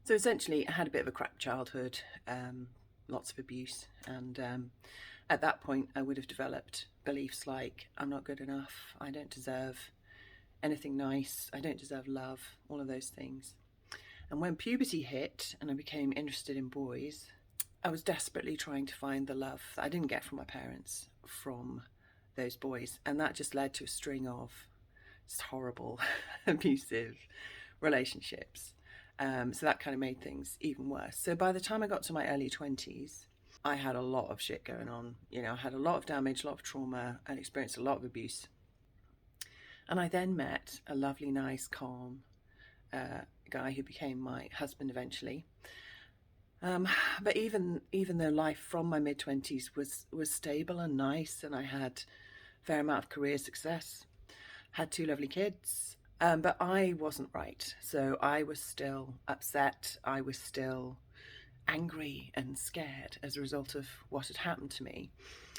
So essentially, I had a bit of a crap childhood, lots of abuse, and at that point, I would have developed beliefs like I'm not good enough, I don't deserve anything nice, I don't deserve love, all of those things. And when puberty hit and I became interested in boys, I was desperately trying to find the love that I didn't get from my parents from those boys, and that just led to a string of just horrible, abusive relationships. So that kind of made things even worse. So by the time I got to my early 20s, I had a lot of shit going on. You know, I had a lot of damage, a lot of trauma, and experienced a lot of abuse. And I then met a lovely, nice, calm guy who became my husband eventually. But even though life from my mid-20s was stable and nice, and I had a fair amount of career success, had two lovely kids, but I wasn't right. So I was still upset. I was still angry and scared as a result of what had happened to me.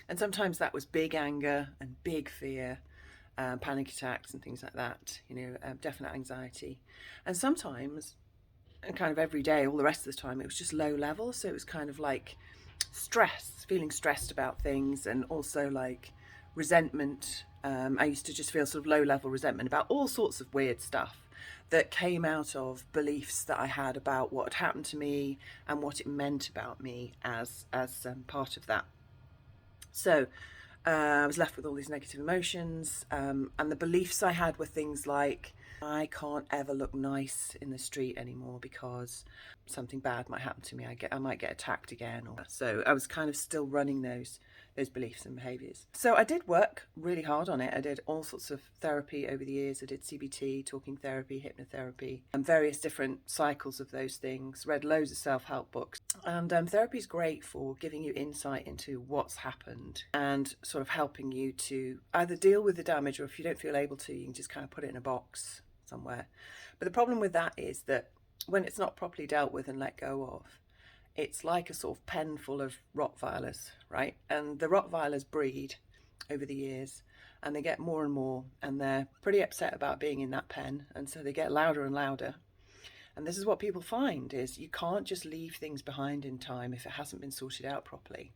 And sometimes that was big anger and big fear, panic attacks and things like that, definite anxiety. And sometimes, and kind of every day, all the rest of the time, it was just low level. So it was kind of like stress, feeling stressed about things, and also like resentment. I used to just feel sort of low level resentment about all sorts of weird stuff that came out of beliefs that I had about what had happened to me and what it meant about me as part of that. So I was left with all these negative emotions, and the beliefs I had were things like I can't ever look nice in the street anymore because something bad might happen to me. I might get attacked again. So I was kind of still running those beliefs and behaviours. So I did work really hard on it. I did all sorts of therapy over the years. I did CBT, talking therapy, hypnotherapy, and various different cycles of those things. Read loads of self-help books. And therapy is great for giving you insight into what's happened and sort of helping you to either deal with the damage, or if you don't feel able to, you can just kind of put it in a box somewhere. But the problem with that is that when it's not properly dealt with and let go of, it's like a sort of pen full of Rottweilers, right? And the Rottweilers breed over the years, and they get more and more, and they're pretty upset about being in that pen, and so they get louder and louder. And this is what people find, is you can't just leave things behind in time if it hasn't been sorted out properly.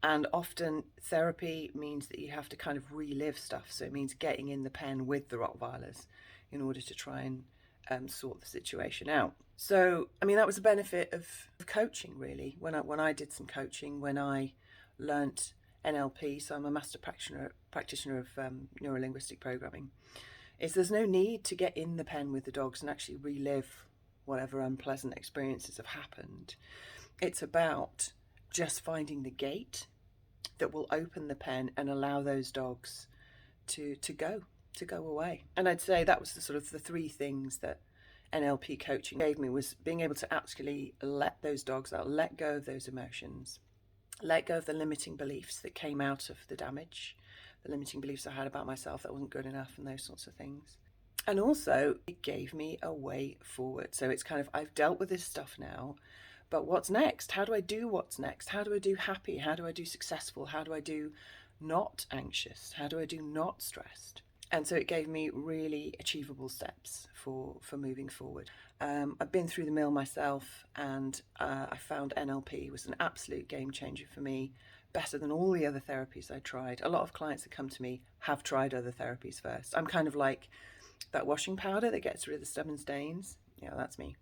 And often therapy means that you have to kind of relive stuff. So it means getting in the pen with the Rottweilers in order to try and sort the situation out. So, I mean, that was the benefit of coaching, really. When I did some coaching, when I learnt NLP, so I'm a master practitioner of neurolinguistic programming, is there's no need to get in the pen with the dogs and actually relive whatever unpleasant experiences have happened. It's about just finding the gate that will open the pen and allow those dogs to go away. And I'd say that was the sort of the three things that NLP coaching gave me, was being able to actually let those dogs out, let go of those emotions, let go of the limiting beliefs that came out of the damage, the limiting beliefs I had about myself that I wasn't good enough and those sorts of things. And also it gave me a way forward. So it's kind of, I've dealt with this stuff now, but what's next? How do I do what's next? How do I do happy? How do I do successful? How do I do not anxious? How do I do not stressed? And so it gave me really achievable steps for moving forward. I've been through the mill myself, and I found NLP was an absolute game changer for me, better than all the other therapies I tried. A lot of clients that come to me have tried other therapies first. I'm kind of like that washing powder that gets rid of the stubborn stains. Yeah, that's me.